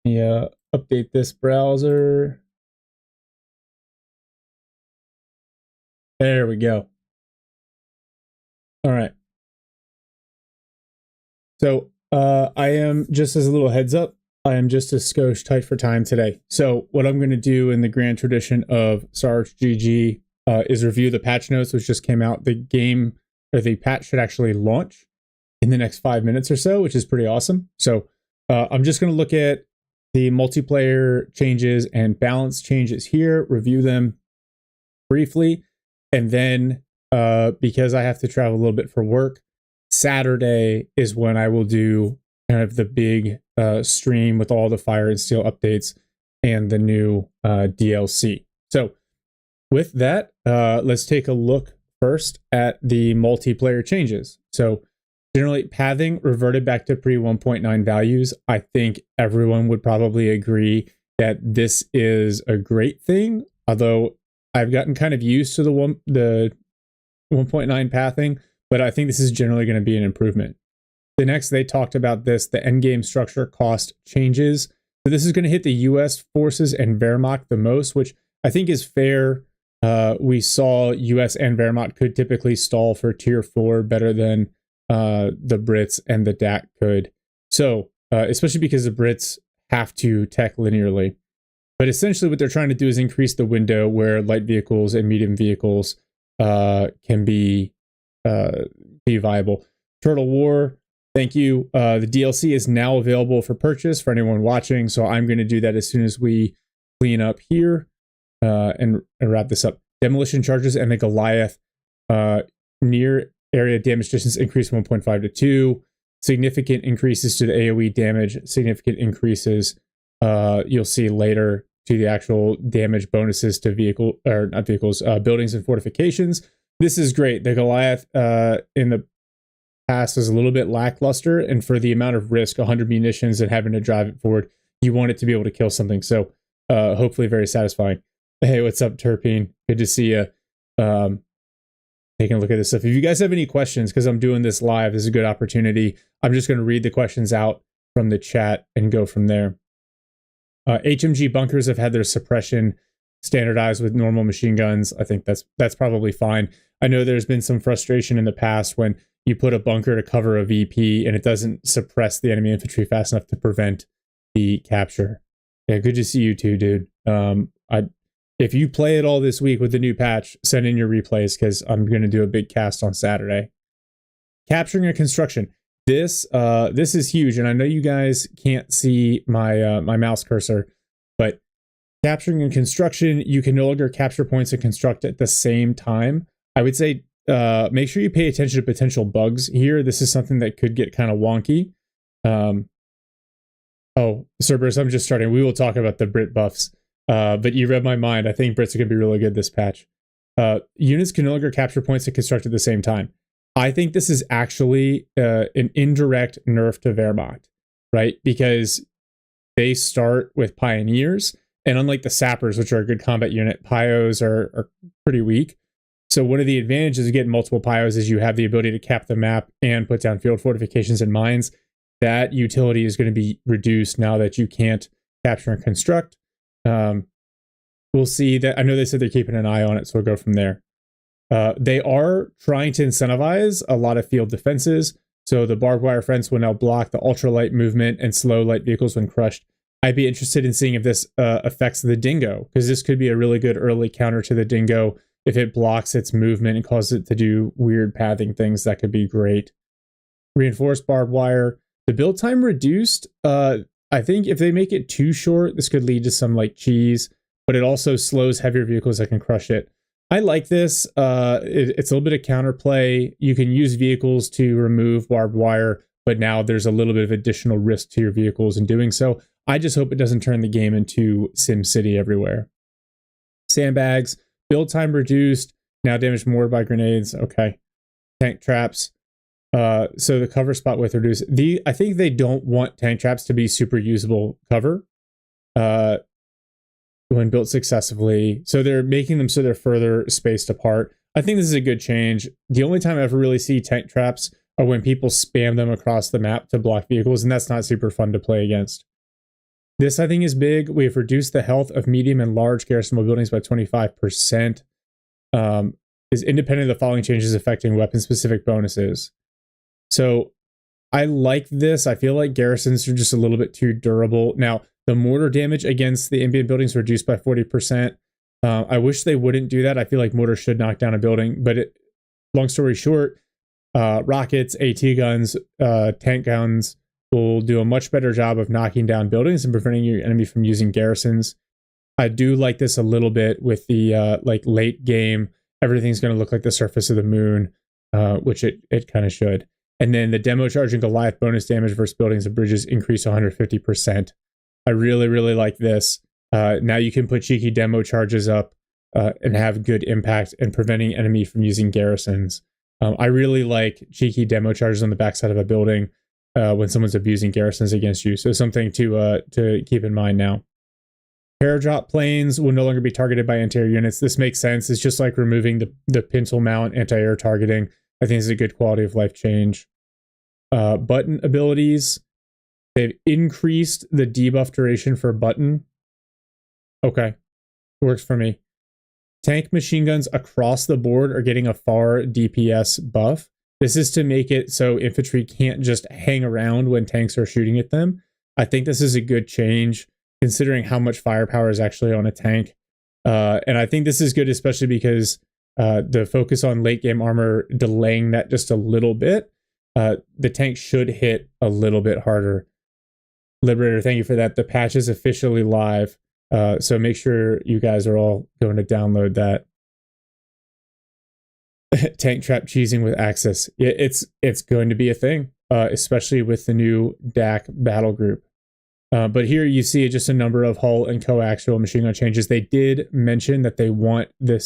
Yeah, update this browser. There we go. All right. So I am, just as a little heads up, I am just a skosh tight for time today. So what I'm going to do in the grand tradition of Sarge GG is review the patch notes, which just came out. The game, or the patch, should actually launch in the next 5 minutes or so, which is pretty awesome. So I'm just going to look at the multiplayer changes and balance changes here, review them briefly, and then because I have to travel a little bit for work, Saturday is when I will do kind of the big stream with all the Fire and Steel updates and the new DLC. So with that, let's take a look first at the multiplayer changes. So generally, pathing reverted back to pre 1.9 values. I think everyone would probably agree that this is a great thing, although I've gotten kind of used to the 1.9 pathing, but I think this is generally going to be an improvement. The next, they talked about this, the endgame structure cost changes. So this is going to hit the US forces and Wehrmacht the most, which I think is fair. We saw US and Wehrmacht could typically stall for tier 4 better than the Brits and the DAK could. So, especially because the Brits have to tech linearly. But essentially what they're trying to do is increase the window where light vehicles and medium vehicles can be viable. Turtle War, thank you. The DLC is now available for purchase for anyone watching, so I'm going to do that as soon as we clean up here and wrap this up. Demolition charges and the Goliath near area damage distance increase 1.5 to 2. Significant increases to the AoE damage, significant increases you'll see later to the actual damage bonuses to buildings and fortifications. This is great. The Goliath in the past is a little bit lackluster, and for the amount of risk, 100 munitions and having to drive it forward, you want it to be able to kill something. So hopefully very satisfying. Hey, what's up, Terpene? Good to see you. Taking a look at this stuff. If you guys have any questions, because I'm doing this live, this is a good opportunity. I'm just going to read the questions out from the chat and go from there. HMG bunkers have had their suppression standardized with normal machine guns. I think that's probably fine. I know there's been some frustration in the past when you put a bunker to cover a VP and it doesn't suppress the enemy infantry fast enough to prevent the capture. Yeah, good to see you too, dude. If you play it all this week with the new patch, send in your replays because I'm going to do a big cast on Saturday. Capturing a construction. This is huge, and I know you guys can't see my my mouse cursor, but capturing a construction, you can no longer capture points and construct at the same time. I would say make sure you pay attention to potential bugs here. This is something that could get kind of wonky. Oh, Cerberus, I'm just starting. We will talk about the Brit buffs. But you read my mind. I think Brits are going to be really good this patch. Units can no longer capture points and construct at the same time. I think this is actually an indirect nerf to Wehrmacht, right? Because they start with Pioneers, and unlike the Sappers, which are a good combat unit, Pios are pretty weak. So one of the advantages of getting multiple Pios is you have the ability to cap the map and put down field fortifications and mines. That utility is going to be reduced now that you can't capture and construct. We'll see that. I know they said they're keeping an eye on it, so we'll go from there. They are trying to incentivize a lot of field defenses. So the barbed wire fence will now block the ultralight movement and slow light vehicles when crushed. I'd be interested in seeing if this affects the Dingo, because this could be a really good early counter to the Dingo. If it blocks its movement and causes it to do weird pathing things, that could be great. Reinforced barbed wire. The build time reduced. I think if they make it too short, this could lead to some like cheese, but it also slows heavier vehicles that can crush it. I like this. It's a little bit of counterplay. You can use vehicles to remove barbed wire, but now there's a little bit of additional risk to your vehicles in doing so. I just hope it doesn't turn the game into SimCity everywhere. Sandbags, build time reduced, now damaged more by grenades. Okay. Tank traps. So the cover spot width reduced. I think they don't want tank traps to be super usable cover when built successfully. So they're making them so they're further spaced apart. I think this is a good change. The only time I ever really see tank traps are when people spam them across the map to block vehicles, and that's not super fun to play against. This, I think, is big. We've reduced the health of medium and large garrisonable buildings by 25%. Is independent of the following changes affecting weapon-specific bonuses. So I like this. I feel like garrisons are just a little bit too durable. Now, the mortar damage against the ambient buildings reduced by 40%. I wish they wouldn't do that. I feel like mortar should knock down a building, but long story short, rockets, AT guns, tank guns will do a much better job of knocking down buildings and preventing your enemy from using garrisons. I do like this a little bit with the like late game. Everything's going to look like the surface of the moon, which it kind of should. And then the demo charge and Goliath bonus damage versus buildings and bridges increase 150%. I really, really like this. Now you can put cheeky demo charges up and have good impact in preventing enemy from using garrisons. I really like cheeky demo charges on the backside of a building when someone's abusing garrisons against you. So something to keep in mind now. Paradrop planes will no longer be targeted by anti-air units. This makes sense. It's just like removing the pintle mount anti-air targeting. I think it's a good quality of life change. Button abilities. They've increased the debuff duration for button. Okay. Works for me. Tank machine guns across the board are getting a far DPS buff. This is to make it so infantry can't just hang around when tanks are shooting at them. I think this is a good change considering how much firepower is actually on a tank. And I think this is good, especially because the focus on late game armor delaying that just a little bit. The tank should hit a little bit harder. Liberator, thank you for that. The patch is officially live. So make sure you guys are all going to download that. Tank trap cheesing with Axis. Yeah, it's going to be a thing, especially with the new DAK battle group. But here you see just a number of hull and coaxial machine gun changes. They did mention that they want the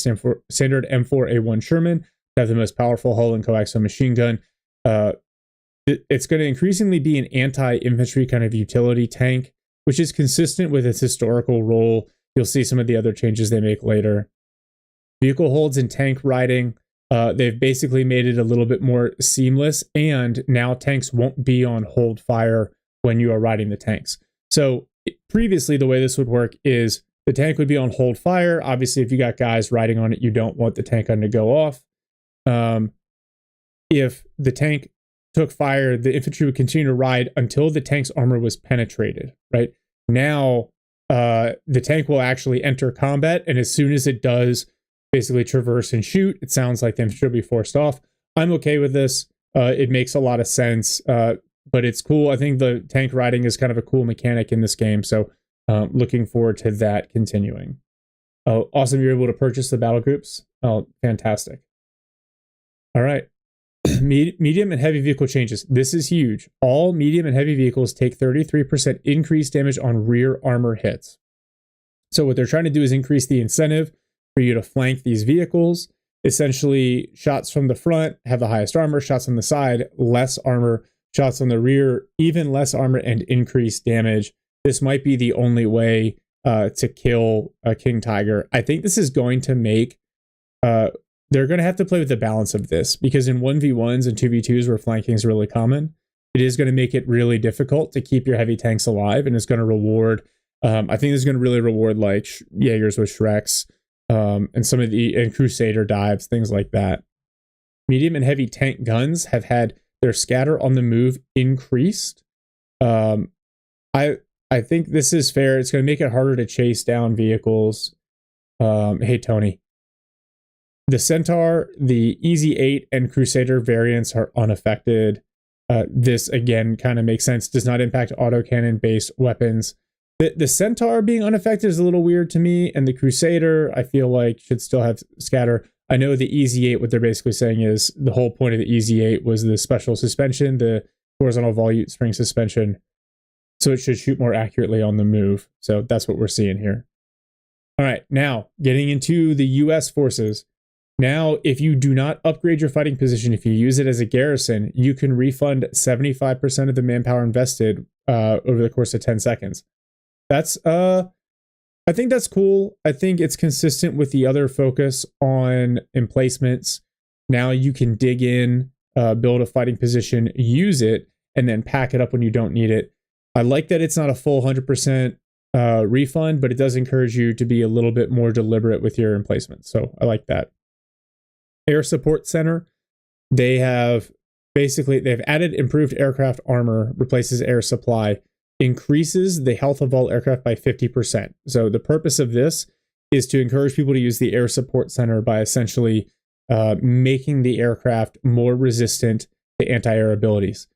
standard M4A1 Sherman to have the most powerful hull and coaxial machine gun. It's going to increasingly be an anti-infantry kind of utility tank, which is consistent with its historical role. You'll see some of the other changes they make later. Vehicle holds and tank riding. They've basically made it a little bit more seamless, and now tanks won't be on hold fire when you are riding the tanks. So previously, the way this would work is the tank would be on hold fire. Obviously, if you got guys riding on it, you don't want the tank gun to go off. If the tank took fire, the infantry would continue to ride until the tank's armor was penetrated, right? Now, the tank will actually enter combat, and as soon as it does basically traverse and shoot, it sounds like the infantry will be forced off. I'm okay with this. It makes a lot of sense, but it's cool. I think the tank riding is kind of a cool mechanic in this game, so looking forward to that continuing. Oh, awesome, you're able to purchase the battle groups. Oh, fantastic. All right. Medium and heavy vehicle changes. This is huge. All medium and heavy vehicles take 33% increased damage on rear armor hits. So what they're trying to do is increase the incentive for you to flank these vehicles. Essentially, shots from the front have the highest armor, shots on the side, less armor, shots on the rear, even less armor and increased damage. This might be the only way to kill a King Tiger. I think this is going to make... they're going to have to play with the balance of this, because in 1v1s and 2v2s where flanking is really common, it is going to make it really difficult to keep your heavy tanks alive, and it's going to reward... I think it's going to really reward like Jaegers with Shreks, and some of the Crusader dives, things like that. Medium and heavy tank guns have had their scatter on the move increased. I think this is fair. It's going to make it harder to chase down vehicles. Hey, Tony. The Centaur, the Easy 8, and Crusader variants are unaffected. This, again, kind of makes sense. Does not impact autocannon-based weapons. The Centaur being unaffected is a little weird to me, and the Crusader, I feel like, should still have scatter. I know the Easy 8, what they're basically saying is the whole point of the Easy 8 was the special suspension, the horizontal volute spring suspension, so it should shoot more accurately on the move. So that's what we're seeing here. All right, now, getting into the U.S. forces. Now, if you do not upgrade your fighting position, if you use it as a garrison, you can refund 75% of the manpower invested over the course of 10 seconds. That's, I think that's cool. I think it's consistent with the other focus on emplacements. Now you can dig in build a fighting position, use it, and then pack it up when you don't need it. I like that it's not a full 100% refund, but it does encourage you to be a little bit more deliberate with your emplacements. So I like that. Air Support Center, they've added improved aircraft armor, replaces air supply, increases the health of all aircraft by 50%. So the purpose of this is to encourage people to use the Air Support Center by essentially making the aircraft more resistant to anti-air abilities.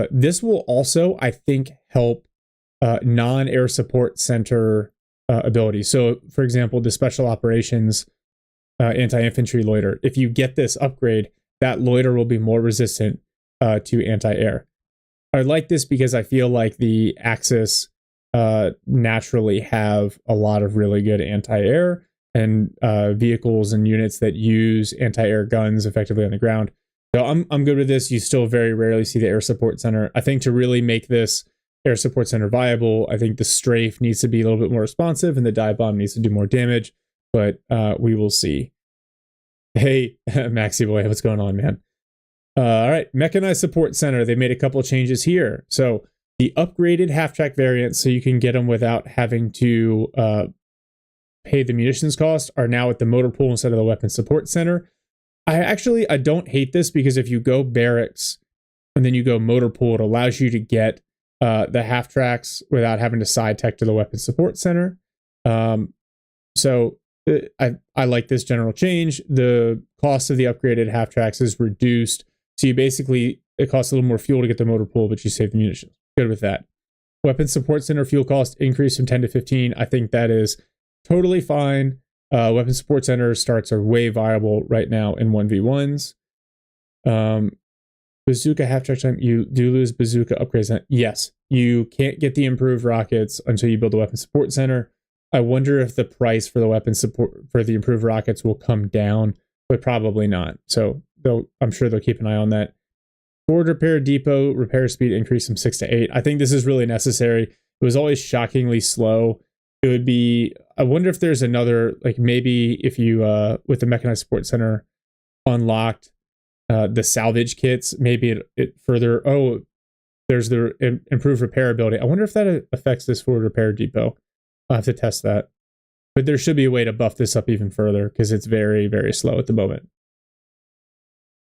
This will also, I think, help non-Air Support Center abilities. So, for example, the Special Operations anti-infantry loiter. If you get this upgrade, that loiter will be more resistant to anti-air. I like this because I feel like the Axis naturally have a lot of really good anti-air and vehicles and units that use anti-air guns effectively on the ground. So I'm good with this. You still very rarely see the Air Support Center. I think to really make this Air Support Center viable, I think the strafe needs to be a little bit more responsive and the dive bomb needs to do more damage, but we will see. Hey, Maxi boy, what's going on, man? All right, Mechanized Support Center. They made a couple changes here. So the upgraded half-track variants, so you can get them without having to pay the munitions cost, are now at the motor pool instead of the Weapon Support Center. I don't hate this because if you go barracks and then you go motor pool, it allows you to get the half-tracks without having to side tech to the Weapon Support Center. So I like this general change. The cost of the upgraded half-tracks is reduced. So you basically, it costs a little more fuel to get the motor pool, but you save the munitions. Good with that. Weapon Support Center fuel cost increased from 10 to 15. I think that is totally fine. Weapon Support Center starts are way viable right now in 1v1s. Bazooka half-track time. You do lose bazooka upgrades. Yes, you can't get the improved rockets until you build a Weapon Support Center. I wonder if the price for the weapon support for the improved rockets will come down, but probably not. So I'm sure they'll keep an eye on that. Forward repair depot repair speed increase from 6 to 8. I think this is really necessary. It was always shockingly slow. It would be, I wonder if there's another, like maybe if you, with the Mechanized Support Center unlocked the salvage kits, maybe it further, there's the improved repair ability. I wonder if that affects this forward repair depot. I'll have to test that. But there should be a way to buff this up even further because it's very, very slow at the moment.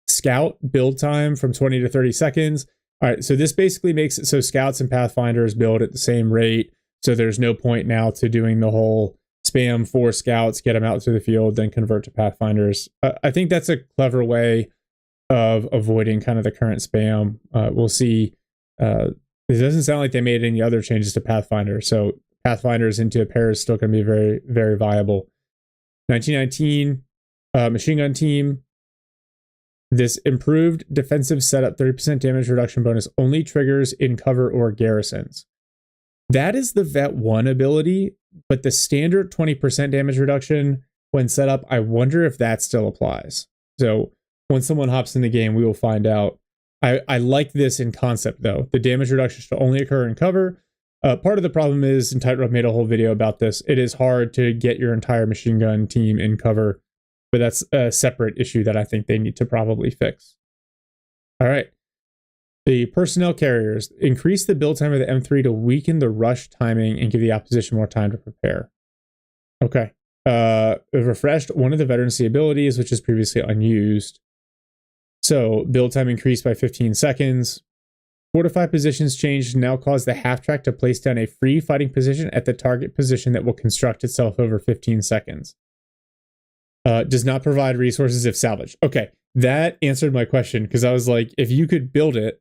Scout build time from 20 to 30 seconds. All right, so this basically makes it so scouts and pathfinders build at the same rate. So there's no point now to doing the whole spam 4 scouts, get them out to the field, then convert to pathfinders. I think that's a clever way of avoiding kind of the current spam. We'll see. It doesn't sound like they made any other changes to Pathfinder. So Pathfinders into a pair is still going to be very, very viable. 1919 machine gun team. This improved defensive setup 30% damage reduction bonus only triggers in cover or garrisons. That is the Vet 1 ability, but the standard 20% damage reduction when set up, I wonder if that still applies. So when someone hops in the game, we will find out. I like this in concept, though. The damage reduction should only occur in cover. Part of the problem is, and Tightrope made a whole video about this, it is hard to get your entire machine gun team in cover, but that's a separate issue that I think they need to probably fix. All right. The personnel carriers increase the build time of the M3 to weaken the rush timing and give the opposition more time to prepare. Okay. Refreshed one of the veterancy abilities, which is previously unused. So build time increased by 15 seconds. Fortify positions changed now cause the half-track to place down a free fighting position at the target position that will construct itself over 15 seconds. Does not provide resources if salvaged. Okay, that answered my question, because I was like, if you could build it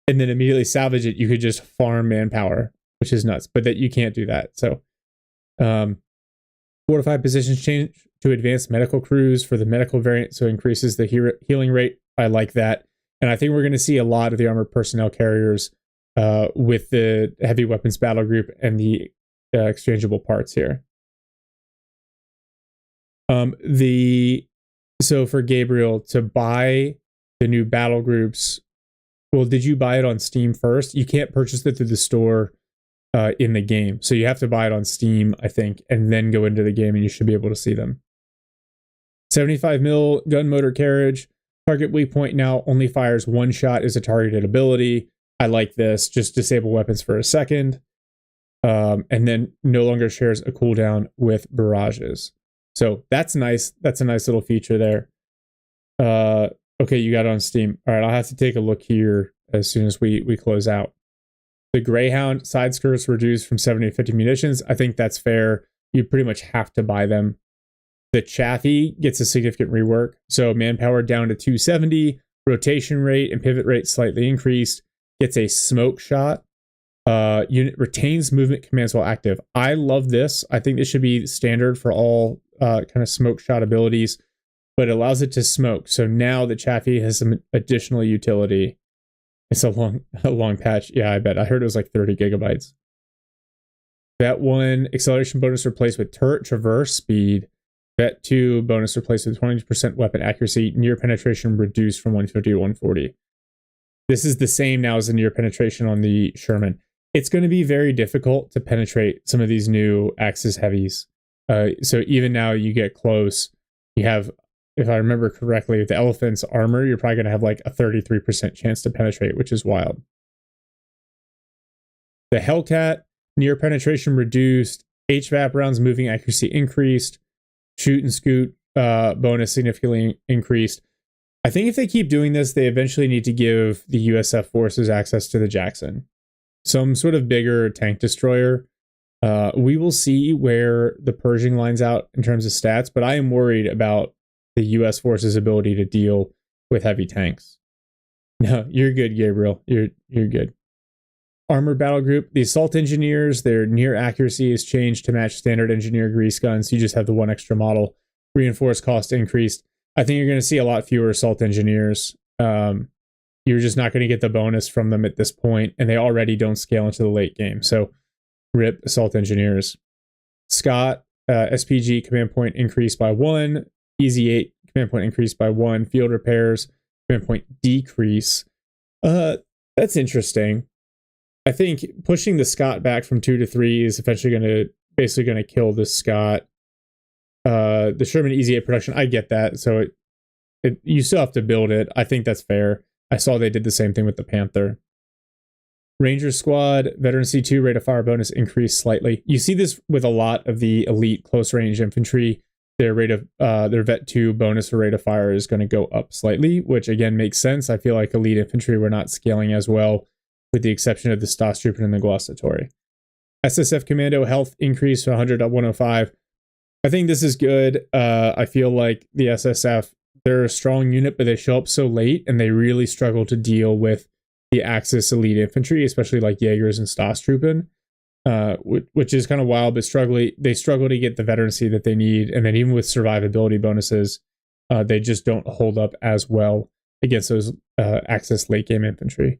and then immediately salvage it, you could just farm manpower, which is nuts, but that you can't do that. So fortify positions change to advanced medical crews for the medical variant, so increases the healing rate. I like that. And I think we're going to see a lot of the armored personnel carriers with the heavy weapons battle group and the exchangeable parts here. So for Gabriel to buy the new battle groups, well, did you buy it on Steam first? You can't purchase it through the store in the game. So you have to buy it on Steam, I think, and then go into the game and you should be able to see them. 75 mil gun motor carriage. Target weak point now only fires one shot as a targeted ability. I like this. Just disable weapons for a second. And then no longer shares a cooldown with barrages. So that's nice. That's a nice little feature there. Okay, you got it on Steam. All right, I'll have to take a look here as soon as we close out. The Greyhound side skirts reduced from 70 to 50 munitions. I think that's fair. You pretty much have to buy them. The Chaffee gets a significant rework. So manpower down to 270, rotation rate and pivot rate slightly increased, gets a smoke shot. Unit retains movement commands while active. I love this. I think this should be standard for all kind of smoke shot abilities, but it allows it to smoke. So now the Chaffee has some additional utility. It's a long patch. Yeah, I bet. I heard it was like 30 gigabytes. Vet 1 acceleration bonus replaced with turret traverse speed. Vet 2 bonus replaced with 20% weapon accuracy. Near penetration reduced from 150 to 140. This is the same now as the near penetration on the Sherman. It's going to be very difficult to penetrate some of these new Axis heavies. So even now you get close. You have, if I remember correctly, the Elephant's armor, you're probably going to have like a 33% chance to penetrate, which is wild. The Hellcat, near penetration reduced. HVAP rounds moving accuracy increased. Shoot and scoot bonus significantly increased. I think if they keep doing this, they eventually need to give the USF forces access to the Jackson. Some sort of bigger tank destroyer. We will see where the Pershing lines out in terms of stats, but I am worried about the US forces' ability to deal with heavy tanks. No, you're good, Gabriel. You're good. Armored battle group. The assault engineers, their near accuracy is changed to match standard engineer grease guns. You just have the one extra model. Reinforced cost increased. I think you're going to see a lot fewer assault engineers. You're just not going to get the bonus from them at this point, and they already don't scale into the late game. So, rip assault engineers. Scott, SPG command point increased by 1. Easy 8 command point increased by 1. Field repairs command point decrease. That's interesting. I think pushing the Scott back from 2 to 3 is eventually basically going to kill the Scott. The Sherman Easy 8 production, I get that. So you still have to build it. I think that's fair. I saw they did the same thing with the Panther. Ranger Squad, Veteran C2 rate of fire bonus increased slightly. You see this with a lot of the elite close range infantry. Their rate of their Vet 2 bonus for rate of fire is going to go up slightly, which again makes sense. I feel like elite infantry were not scaling as well, with the exception of the Stas-Trooper and the Glossatory. SSF Commando health increased to 100 to 105. I think this is good. I feel like the SSF, they're a strong unit, but they show up so late and they really struggle to deal with the Axis elite infantry, especially like Jaegers and Stas-Truppen, which is kind of wild, but they struggle to get the veterancy that they need. And then even with survivability bonuses, they just don't hold up as well against those Axis late game infantry.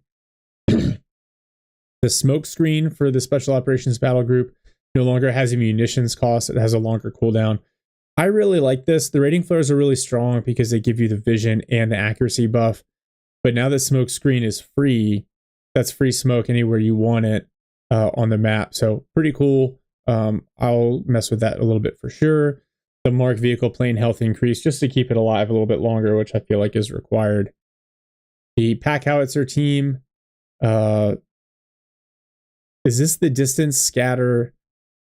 The smoke screen for the Special Operations Battle Group no longer has a munitions cost. It has a longer cooldown. I really like this. The rating flares are really strong because they give you the vision and the accuracy buff. But now that smoke screen is free, that's free smoke anywhere you want it on the map. So pretty cool. I'll mess with that a little bit for sure. The Mark vehicle plane health increase just to keep it alive a little bit longer, which I feel like is required. The Pack Howitzer team. Is this the distance scatter?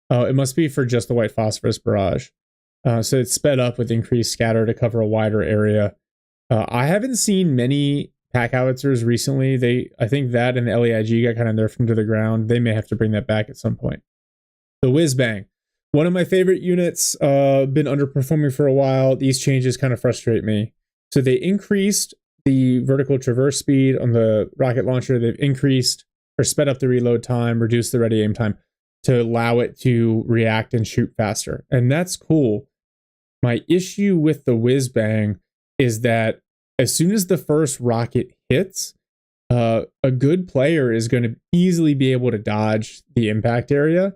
Oh, it must be for just the white phosphorus barrage. So it's sped up with increased scatter to cover a wider area. I haven't seen many Pack Howitzers recently. I think that and the LEIG got kind of nerfed into the ground. They may have to bring that back at some point. The Whiz Bang. One of my favorite units, been underperforming for a while. These changes kind of frustrate me. So they increased the vertical traverse speed on the rocket launcher. They've increased or sped up the reload time, reduced the ready aim time to allow it to react and shoot faster. And that's cool. My issue with the Whiz Bang is that as soon as the first rocket hits, a good player is going to easily be able to dodge the impact area.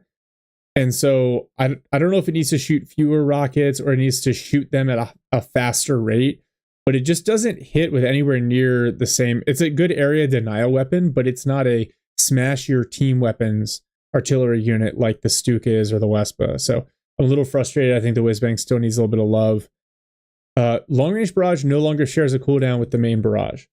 And so I don't know if it needs to shoot fewer rockets or it needs to shoot them at a faster rate, but it just doesn't hit with anywhere near the same. It's a good area denial weapon, but it's not a smash your team weapons artillery unit like the Stuka is or the Wespa. So I'm a little frustrated. I think the Whiz Bang still needs a little bit of love. Long range barrage no longer shares a cooldown with the main barrage.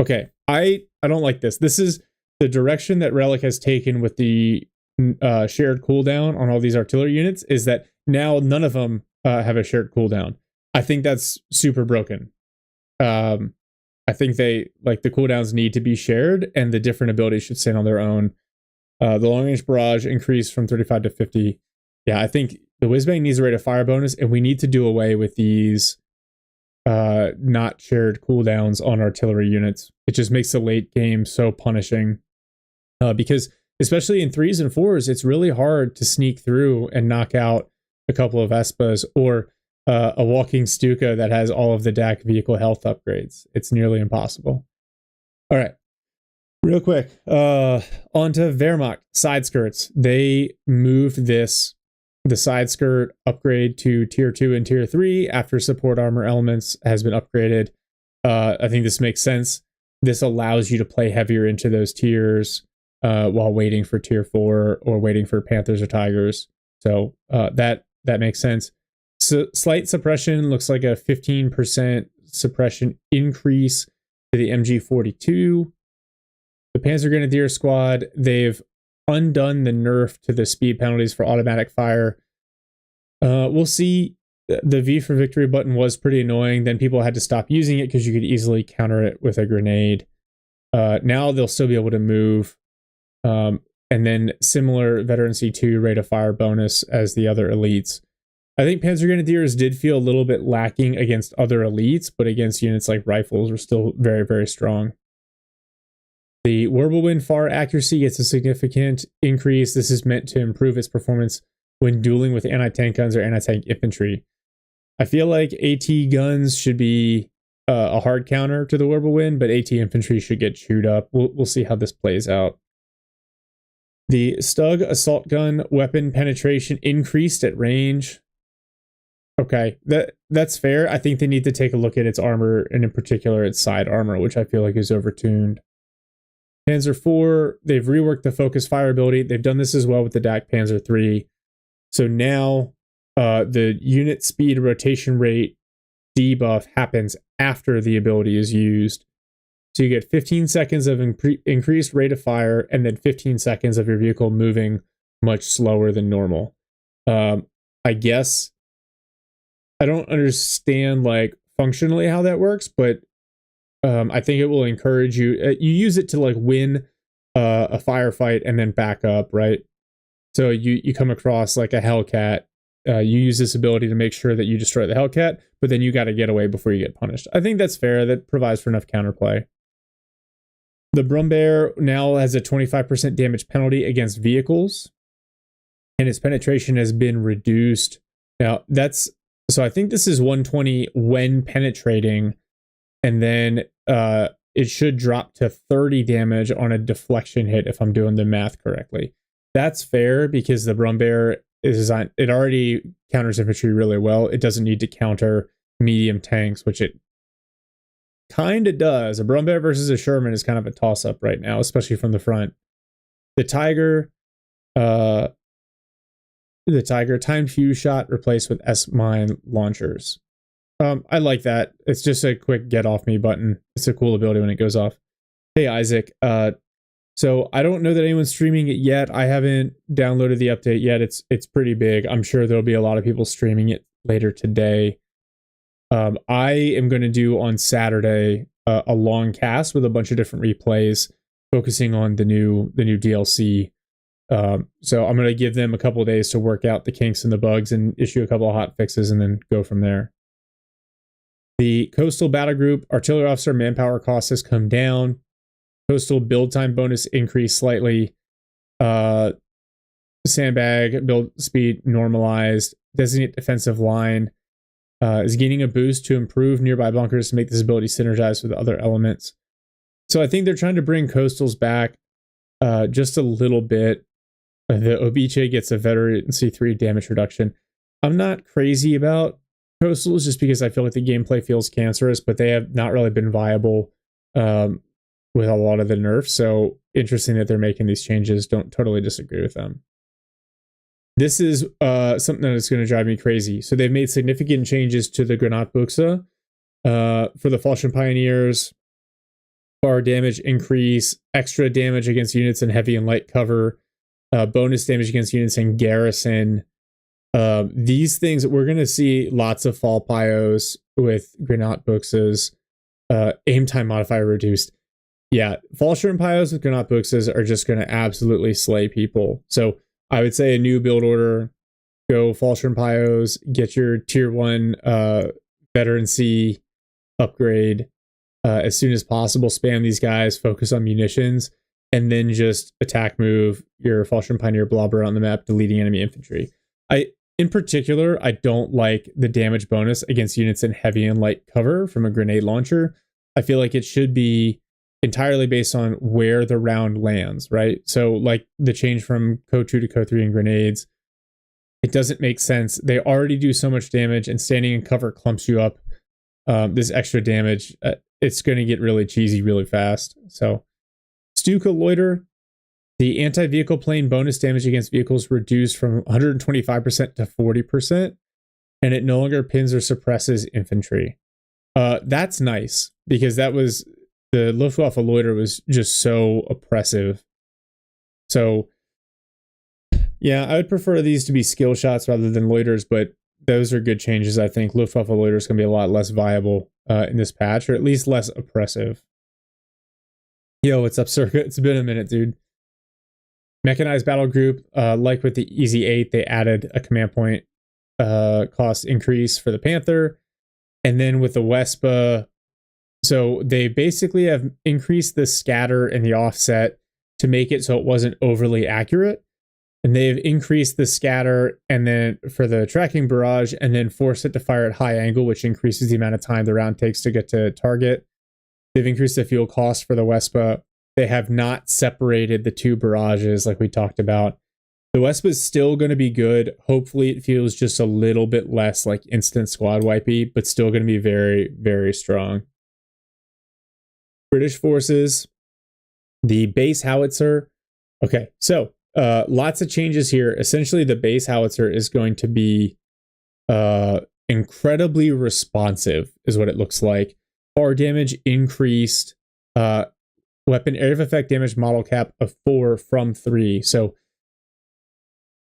Okay, I don't like this. This is the direction that Relic has taken with the shared cooldown on all these artillery units, is that now none of them have a shared cooldown. I think that's super broken. I think they like the cooldowns need to be shared, and the different abilities should stand on their own. The long range barrage increased from 35 to 50. Yeah, I think the Whizbang needs a rate of fire bonus, and we need to do away with these not shared cooldowns on artillery units. It just makes the late game so punishing. Because especially in 3s and 4s, it's really hard to sneak through and knock out a couple of Espas or a walking Stuka that has all of the DAK vehicle health upgrades. It's nearly impossible. All right. Real quick, onto Wehrmacht side skirts. They moved the side skirt upgrade to tier 2 and tier 3 after support armor elements has been upgraded. I think this makes sense. This allows you to play heavier into those tiers while waiting for tier 4 or waiting for Panthers or Tigers. So that makes sense. So slight suppression looks like a 15% suppression increase to the MG42. The Panzer Grenadier squad, they've undone the nerf to the speed penalties for automatic fire. We'll see. The V for victory button was pretty annoying. Then people had to stop using it because you could easily counter it with a grenade. Now they'll still be able to move. And then similar veteran C2 rate of fire bonus as the other elites. I think Panzer Grenadiers did feel a little bit lacking against other elites, but against units like rifles were still very, very strong. The Whirlwind fire accuracy gets a significant increase. This is meant to improve its performance when dueling with anti-tank guns or anti-tank infantry. I feel like AT guns should be a hard counter to the Whirlwind, but AT infantry should get chewed up. We'll see how this plays out. The Stug assault gun weapon penetration increased at range. Okay, that's fair. I think they need to take a look at its armor, and in particular its side armor, which I feel like is overtuned. Panzer IV, they've reworked the focus fire ability. They've done this as well with the DAK Panzer III. So now the unit speed rotation rate debuff happens after the ability is used. So you get 15 seconds of increased rate of fire, and then 15 seconds of your vehicle moving much slower than normal. I guess I don't understand like functionally how that works, but I think it will encourage you. You use it to like win a firefight and then back up, right? So you come across like a Hellcat. You use this ability to make sure that you destroy the Hellcat, but then you got to get away before you get punished. I think that's fair. That provides for enough counterplay. The Brumbear now has a 25% damage penalty against vehicles, and its penetration has been reduced. Now so I think this is 120 when penetrating, and then it should drop to 30 damage on a deflection hit if I'm doing the math correctly. That's fair because the Brumbear is designed, it already counters infantry really well. It doesn't need to counter medium tanks, which it kind of does. A Brumbear versus a Sherman is kind of a toss-up right now, especially from the front. The Tiger timed fuse shot replaced with S-mine launchers. I like that. It's just a quick get off me button. It's a cool ability when it goes off. Hey Isaac, so I don't know that anyone's streaming it yet. I haven't downloaded the update yet. It's pretty big. I'm sure there'll be a lot of people streaming it later today. I am going to do on Saturday a long cast with a bunch of different replays focusing on the new DLC. So I'm going to give them a couple of days to work out the kinks and the bugs and issue a couple of hot fixes and then go from there. The Coastal Battle Group Artillery Officer manpower cost has come down. Coastal build time bonus increased slightly. Sandbag build speed normalized. Designate defensive line is gaining a boost to improve nearby bunkers to make this ability synergize with other elements. So I think they're trying to bring coastals back just a little bit. The Obiche gets a veteran C3 damage reduction. I'm not crazy about coastals just because I feel like the gameplay feels cancerous, but they have not really been viable with a lot of the nerfs. So interesting that they're making these changes. Don't totally disagree with them. This is something that is going to drive me crazy. So they've made significant changes to the Granatbuchse. For the Fallschirm Pioneers, bar damage increase, extra damage against units in heavy and light cover, bonus damage against units in garrison. These things, we're going to see lots of fall pios with Granatbuchses. Aim time modifier reduced. Yeah, Fallschirm pios with Granatbuchses are just going to absolutely slay people. So I would say a new build order, go Fallschirm pios, get your tier 1 veteran C upgrade as soon as possible, spam these guys, focus on munitions, and then just attack move your Fallschirm Pioneer blobber on the map, deleting enemy infantry. In particular, I don't like the damage bonus against units in heavy and light cover from a grenade launcher. I feel like it should be entirely based on where the round lands, right? So like the change from CoH2 to CoH3 in grenades, it doesn't make sense. They already do so much damage, and standing in cover clumps you up. This extra damage, it's going to get really cheesy really fast. So Stuka Loiter, the anti-vehicle plane bonus damage against vehicles reduced from 125% to 40%, and it no longer pins or suppresses infantry. That's nice, because that was the Luftwaffe Loiter was just so oppressive. So yeah, I would prefer these to be skill shots rather than loiters, but those are good changes. I think Luftwaffe Loiter is going to be a lot less viable in this patch, or at least less oppressive. Yo, what's up, Circa? It's been a minute, dude. Mechanized battle group, like with the Easy 8, they added a command point cost increase for the Panther. And then with the Wespa, so they basically have increased the scatter and the offset to make it so it wasn't overly accurate. And they've increased the scatter and then for the tracking barrage, and then force it to fire at high angle, which increases the amount of time the round takes to get to target. They've increased the fuel cost for the Wespa. They have not separated the two barrages like we talked about. The Wespa is still going to be good. Hopefully it feels just a little bit less like instant squad wipey, but still going to be very, very strong. British forces, the base howitzer. Okay, so lots of changes here. Essentially, the base howitzer is going to be incredibly responsive, is what it looks like. Bar damage increased. Weapon area of effect damage model cap of 4 from 3. So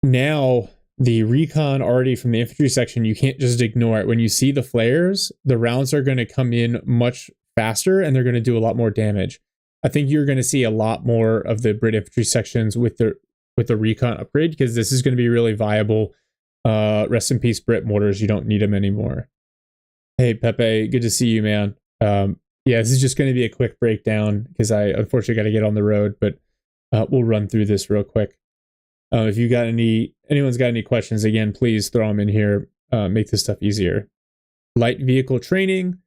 now the recon already from the infantry section, you can't just ignore it. When you see the flares, the rounds are going to come in much faster and they're going to do a lot more damage. I think you're going to see a lot more of the Brit infantry sections with the recon upgrade, because this is going to be really viable. Rest in peace, Brit mortars. You don't need them anymore. Hey, Pepe, good to see you, man. Yeah, this is just going to be a quick breakdown because I unfortunately got to get on the road, but we'll run through this real quick. If you got anyone's got any questions, again, please throw them in here. Make this stuff easier. Light vehicle training.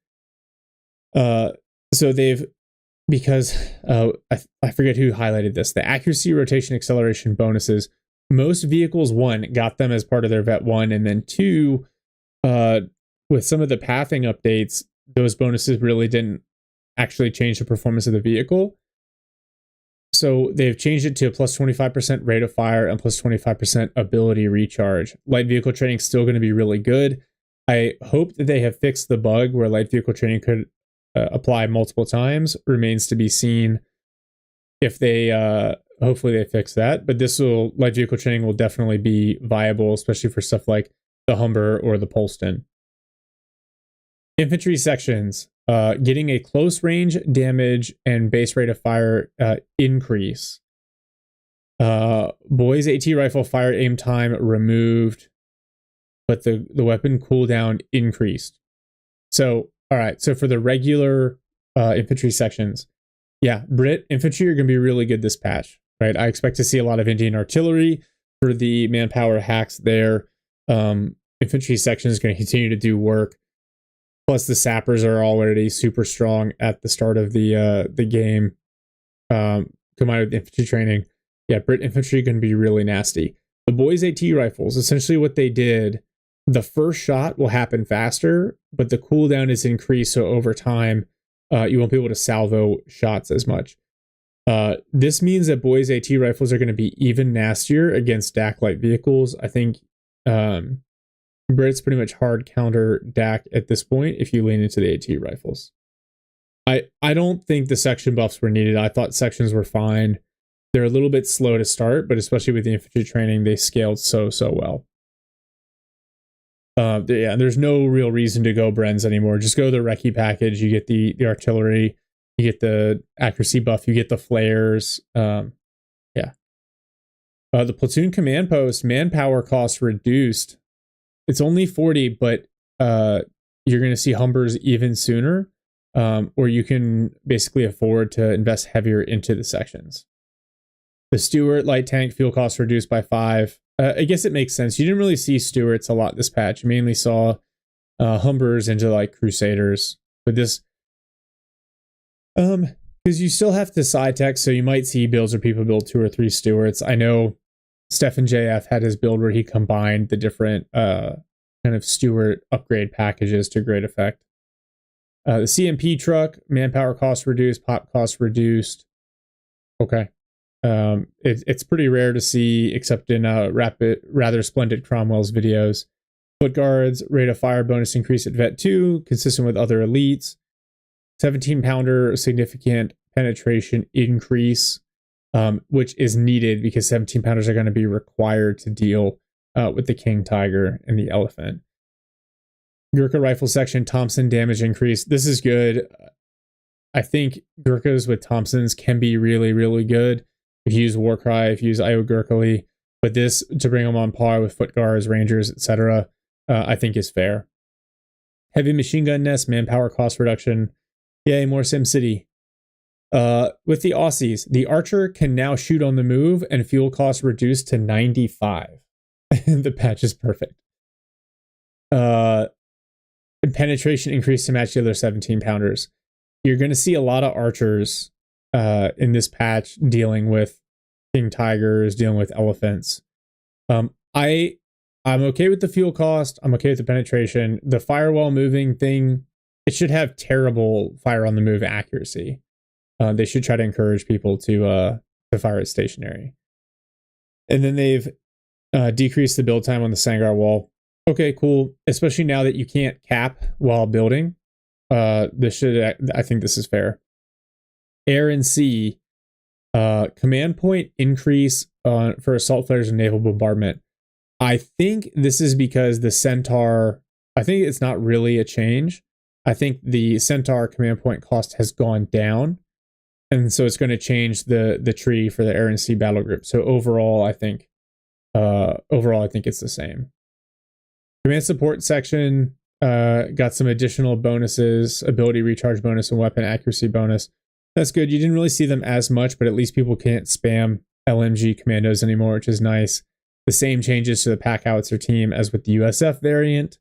So they've, because I forget who highlighted this, the accuracy, rotation, acceleration bonuses. Most vehicles, 1, got them as part of their Vet 1, and then 2, with some of the pathing updates, those bonuses really didn't actually change the performance of the vehicle. So they've changed it to a plus 25% rate of fire and plus 25% ability recharge. Light vehicle training is still going to be really good. I hope that they have fixed the bug where light vehicle training could apply multiple times. Remains to be seen if they, hopefully they fix that. But light vehicle training will definitely be viable, especially for stuff like the Humber or the Polston. Infantry sections, getting a close range damage and base rate of fire increase. Boys AT rifle fire aim time removed, but the weapon cooldown increased. So, all right. So for the regular infantry sections, yeah, Brit infantry are going to be really good this patch, right? I expect to see a lot of Indian artillery for the manpower hacks there. Infantry section is going to continue to do work. Plus, the sappers are already super strong at the start of the game. Combined with infantry training, yeah, Brit infantry are going to be really nasty. The boys AT rifles, essentially what they did, the first shot will happen faster, but the cooldown is increased, so over time, you won't be able to salvo shots as much. This means that boys AT rifles are going to be even nastier against DAK light vehicles. I think Brits pretty much hard counter DAK at this point if you lean into the AT rifles. I don't think the section buffs were needed. I thought sections were fine. They're a little bit slow to start, but especially with the infantry training, they scaled so well. Yeah, there's no real reason to go Brens anymore. Just go the Recce package. You get the artillery, you get the accuracy buff, you get the flares. Yeah. The platoon command post manpower cost reduced. It's only 40, but you're going to see Humbers even sooner. Or you can basically afford to invest heavier into the sections. The Stuart light tank fuel cost reduced by 5. I guess it makes sense. You didn't really see Stuarts a lot this patch. You mainly saw Humbers into like Crusaders. But this, because you still have to side tech, so you might see builds where people build 2 or 3 Stuarts. I know Stefan JF had his build where he combined the different kind of Stuart upgrade packages to great effect. The CMP truck, manpower cost reduced, pop cost reduced. Okay. It's pretty rare to see, except in rather splendid Cromwell's videos. Foot guards, rate of fire bonus increase at Vet 2, consistent with other elites. 17 pounder, significant penetration increase, which is needed because 17 pounders are going to be required to deal with the King Tiger and the Elephant. Gurkha rifle section, Thompson damage increase. This is good. I think Gurkhas with Thompsons can be really good if you use Warcry, if you use IO Gurkhali. But this, to bring them on par with foot guards, rangers, etc., I think is fair. Heavy machine gun nest, manpower cost reduction. Yay, more SimCity. With the Aussies, the Archer can now shoot on the move and fuel cost reduced to 95. The patch is perfect. Penetration increase to match the other 17 pounders. You're going to see a lot of archers in this patch dealing with King Tigers, dealing with elephants. I'm okay with the fuel cost. I'm okay with the penetration. The firewall moving thing, it should have terrible fire on the move accuracy. They should try to encourage people to fire it stationary. And then they've decreased the build time on the Sangar wall. Okay, cool. Especially now that you can't cap while building. I think this is fair. Air and sea, command point increase for assault flares and naval bombardment. I think this is because the Centaur, I think it's not really a change. I think the Centaur command point cost has gone down. And so it's going to change the tree for the air and sea battle group. So overall, I think it's the same. Command support section got some additional bonuses, ability recharge bonus and weapon accuracy bonus. That's good. You didn't really see them as much, but at least people can't spam LMG commandos anymore, which is nice. The same changes to the pack howitzer team as with the USF variant.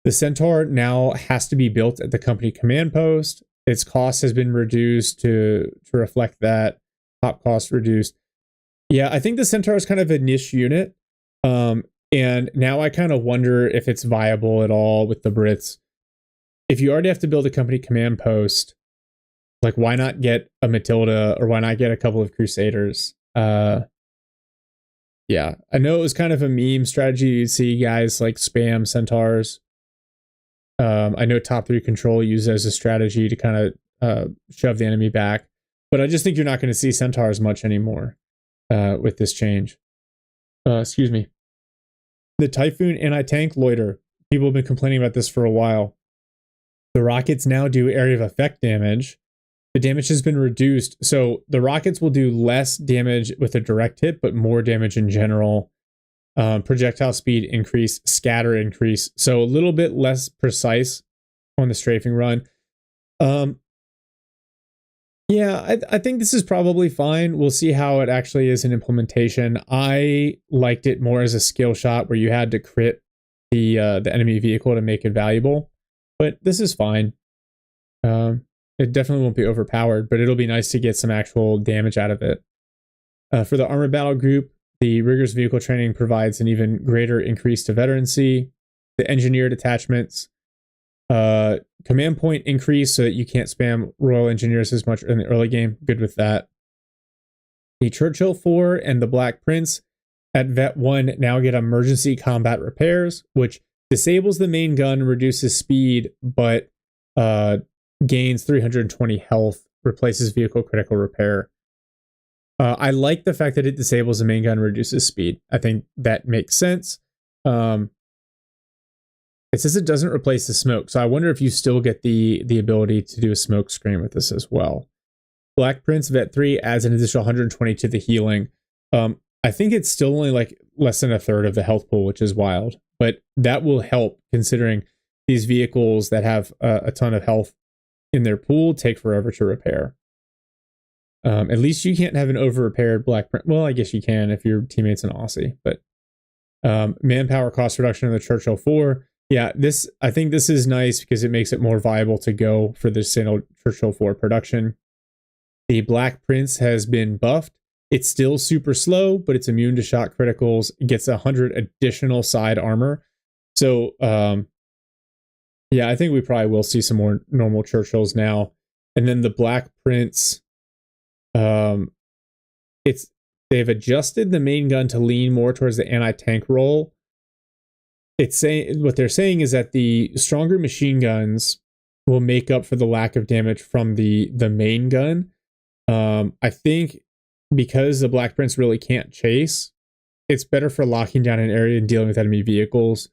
The Centaur now has to be built at the company command post. Its cost has been reduced to reflect that. Pop cost reduced. Yeah, I think the Centaur is kind of a niche unit. And now I kind of wonder if it's viable at all with the Brits. If you already have to build a company command post, like why not get a Matilda or why not get a couple of Crusaders? Yeah, I know it was kind of a meme strategy. You'd see guys like spam Centaurs. I know top 3 control used it as a strategy to kind of shove the enemy back. But I just think you're not going to see Centaurs much anymore with this change. Excuse me. The Typhoon anti-tank loiter. People have been complaining about this for a while. The rockets now do area of effect damage. The damage has been reduced. So the rockets will do less damage with a direct hit, but more damage in general. Projectile speed increase, scatter increase. So a little bit less precise on the strafing run. Yeah, I think this is probably fine. We'll see how it actually is in implementation. I liked it more as a skill shot where you had to crit the enemy vehicle to make it valuable. But this is fine. It definitely won't be overpowered, but it'll be nice to get some actual damage out of it. For the armored battle group, the rigorous vehicle training provides an even greater increase to veterancy. The engineered attachments, command point increase so that you can't spam Royal Engineers as much in the early game. Good with that. The Churchill 4 and the Black Prince at Vet 1 now get emergency combat repairs, which disables the main gun, reduces speed, but gains 320 health, replaces vehicle critical repair. I like the fact that it disables the main gun, reduces speed. I think that makes sense. It says it doesn't replace the smoke, so I wonder if you still get the ability to do a smoke screen with this as well. Black Prince Vet 3 adds an additional 120 to the healing. I think it's still only like less than a third of the health pool, which is wild, but that will help considering these vehicles that have a ton of health in their pool take forever to repair. At least you can't have an over repaired Black Prince. Well, I guess you can if your teammate's an Aussie, but manpower cost reduction in the Churchill 4. Yeah, I think this is nice because it makes it more viable to go for the single Churchill 4 production. The Black Prince has been buffed. It's still super slow, but it's immune to shock criticals. It gets 100 additional side armor. So, yeah, I think we probably will see some more normal Churchills now. And then the Black Prince, they've adjusted the main gun to lean more towards the anti-tank role. What they're saying is that the stronger machine guns will make up for the lack of damage from the main gun. I think because the Black Prince really can't chase, it's better for locking down an area and dealing with enemy vehicles.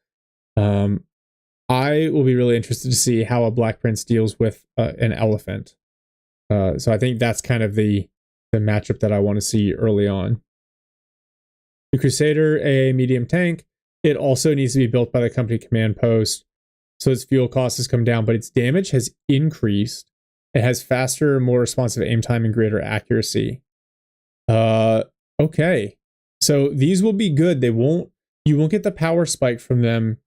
I will be really interested to see how a Black Prince deals with an elephant. So I think that's kind of the matchup that I want to see early on. The Crusader, a medium tank, it also needs to be built by the company command post, so its fuel cost has come down, but its damage has increased. It has faster, more responsive aim time and greater accuracy. Okay. So these will be good. You won't get the power spike from them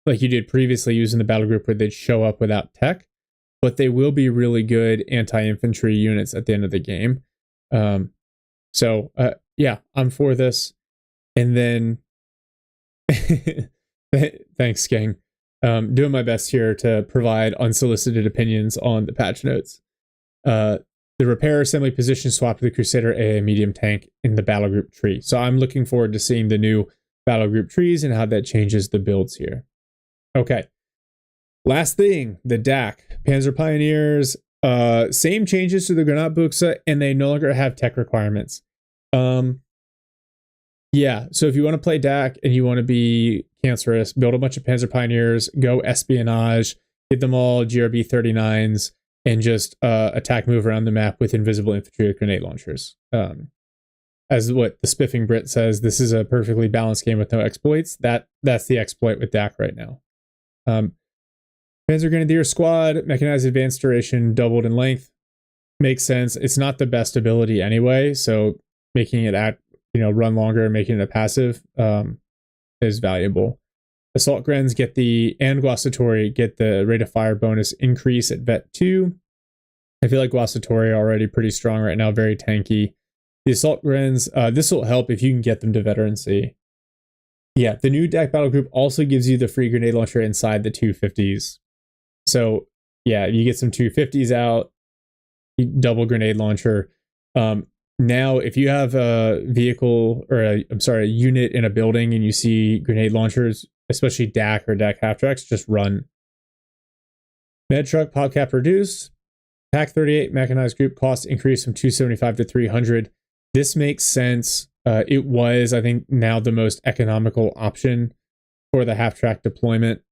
like you did previously using the battle group where they'd show up without tech, but they will be really good anti-infantry units at the end of the game. Yeah, I'm for this. And then thanks, gang. Doing my best here to provide unsolicited opinions on the patch notes. The repair assembly position swap to the Crusader AA medium tank in the battle group tree. So I'm looking forward to seeing the new battle group trees and how that changes the builds here. Okay. Last thing, the DAK Panzerpioneers, same changes to the Granatbuchse, and they no longer have tech requirements. Yeah, so if you want to play DAK and you want to be cancerous, build a bunch of Panzerpioneers, go espionage, get them all GRB 39s, and just attack move around the map with invisible infantry with grenade launchers. As what the Spiffing Brit says, this is a perfectly balanced game with no exploits. That's the exploit with DAK right now. Panzer Grenadier Squad, mechanized advanced duration doubled in length. Makes sense. It's not the best ability anyway, so making it run longer and making it a passive is valuable. Assault Grens and Guastatori get the rate of fire bonus increase at Vet 2. I feel like Guastatori are already pretty strong right now, very tanky. The Assault Grens, this will help if you can get them to Veterancy. Yeah, the new DAK Battle Group also gives you the free grenade launcher inside the 250s. So yeah, you get some 250s out, double grenade launcher. Now, if you have a vehicle or a unit in a building and you see grenade launchers, especially DAK or DAK half tracks, just run. Med truck pop cap reduced. Pack 38 mechanized group cost increased from 275 to 300. This makes sense. It was, I think, now the most economical option for the half track deployment.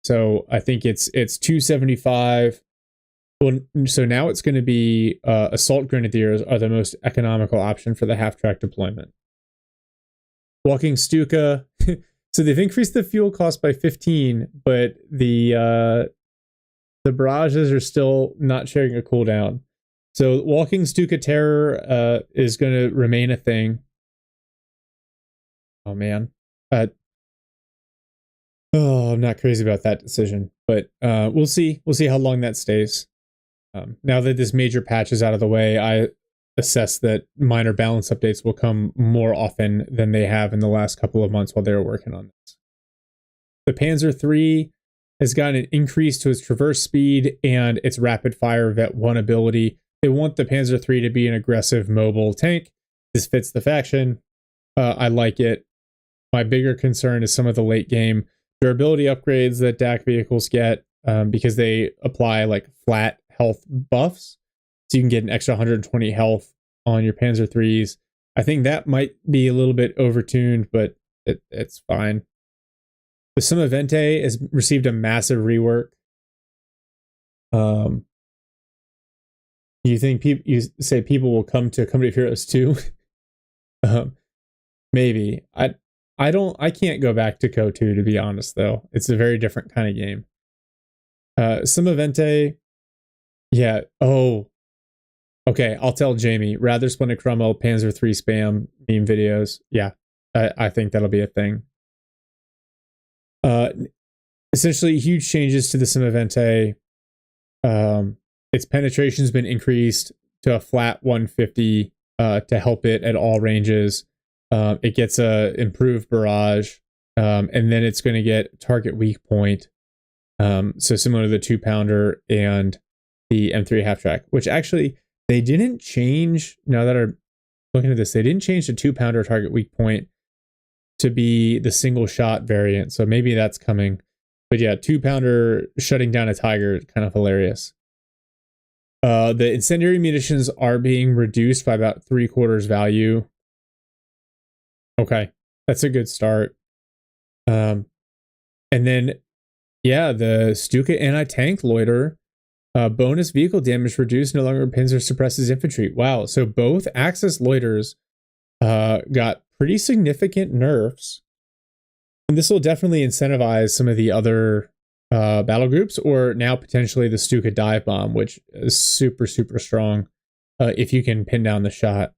So I think it's 275. Well, so now it's going to be assault grenadiers are the most economical option for the half track deployment. Walking Stuka. So they've increased the fuel cost by 15, but the barrages are still not sharing a cooldown. So Walking Stuka Terror is going to remain a thing. Oh man. I'm not crazy about that decision, but we'll see. We'll see how long that stays. Now that this major patch is out of the way, I assess that minor balance updates will come more often than they have in the last couple of months while they were working on this. The Panzer III has gotten an increase to its traverse speed and its rapid fire Vet 1 ability. They want the Panzer III to be an aggressive mobile tank. This fits the faction. I like it. My bigger concern is some of the late game durability upgrades that DAK vehicles get, because they apply like flat health buffs. So you can get an extra 120 health on your Panzer 3s. I think that might be a little bit overtuned, but it's fine. The Summa Vente has received a massive rework. You think you say people will come to Company of Heroes 2? Maybe. I can't go back to CoH3 to be honest, though. It's a very different kind of game. Summa Vente, yeah. Oh, okay. I'll tell Jamie. Rather Splendid Cromwell Panzer 3 spam meme videos. Yeah, I think that'll be a thing. Essentially, huge changes to the Summa Vente. Its penetration's been increased to a flat 150 to help it at all ranges. It gets a improved barrage, and then it's going to get target weak point. So similar to the 2-pounder and the M3 half track, which actually they didn't change. Now that I'm looking at this, they didn't change the 2-pounder target weak point to be the single shot variant. So maybe that's coming. But yeah, 2-pounder shutting down a Tiger is kind of hilarious. The incendiary munitions are being reduced by about 3/4 value. Okay, that's a good start. And then, yeah, the Stuka anti-tank loiter, bonus vehicle damage reduced, no longer Panzer suppresses infantry. Wow, so both Axis loiters got pretty significant nerfs. And this will definitely incentivize some of the other battle groups, or now potentially the Stuka dive bomb, which is super, super strong if you can pin down the shot.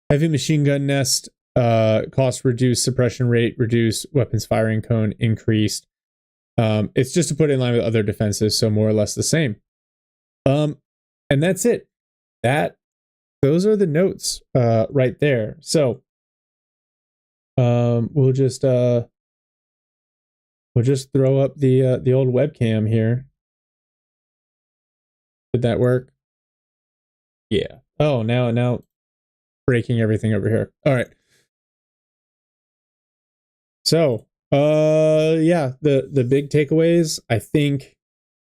Heavy machine gun nest, cost reduced, suppression rate reduced, weapons firing cone increased. It's just to put it in line with other defenses, so more or less the same. And that's it. Those are the notes right there. So we'll just throw up the old webcam here. Did that work? Yeah. Oh, now breaking everything over here. All right. So, yeah, the big takeaways, I think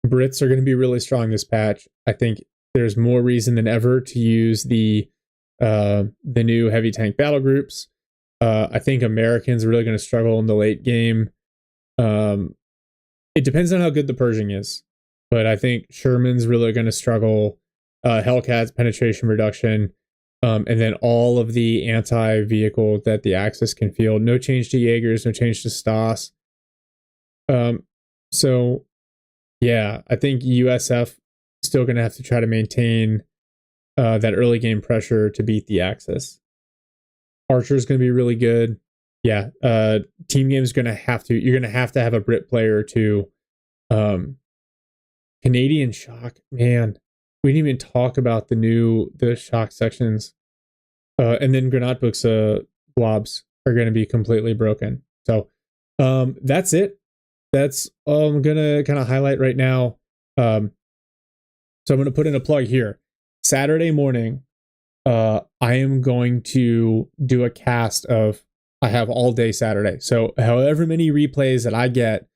Brits are going to be really strong this patch. I think there's more reason than ever to use the new heavy tank battle groups. I think Americans are really going to struggle in the late game. It depends on how good the Pershing is, but I think Sherman's really going to struggle. Hellcat's penetration reduction, and then all of the anti-vehicle that the Axis can field. No change to Jaegers, no change to Stas. So yeah, I think USF still going to have to try to maintain that early game pressure to beat the Axis. Archer's going to be really good. Yeah, team game is going to have to. You're going to have a Brit player or two. Canadian shock, man. We didn't even talk about the shock sections. And then Granatbuchse blobs are going to be completely broken. So that's it. That's all I'm going to kind of highlight right now. So I'm going to put in a plug here. Saturday morning, I am going to do a cast of, I have all day Saturday. So however many replays that I get,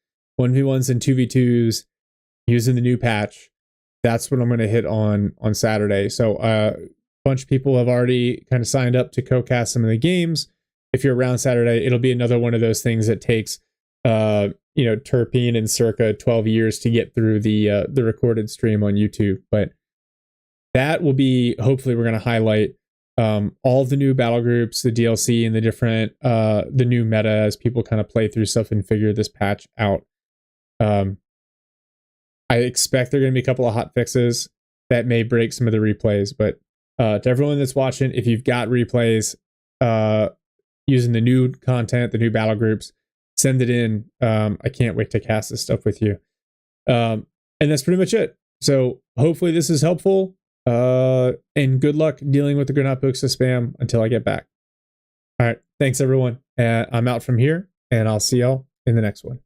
1v1s and 2v2s using the new patch, that's what I'm going to hit on Saturday. So a bunch of people have already kind of signed up to co-cast some of the games. If you're around Saturday, it'll be another one of those things that takes Terpene and circa 12 years to get through the recorded stream on YouTube. But that will be, hopefully we're going to highlight all the new battle groups, the DLC, and the new meta as people kind of play through stuff and figure this patch out. I expect there are going to be a couple of hot fixes that may break some of the replays, but to everyone that's watching, if you've got replays using the new content, the new battle groups, send it in. I can't wait to cast this stuff with you. And that's pretty much it. So hopefully this is helpful. And good luck dealing with the Granatbuchse spam until I get back. All right. Thanks, everyone. I'm out from here, and I'll see y'all in the next one.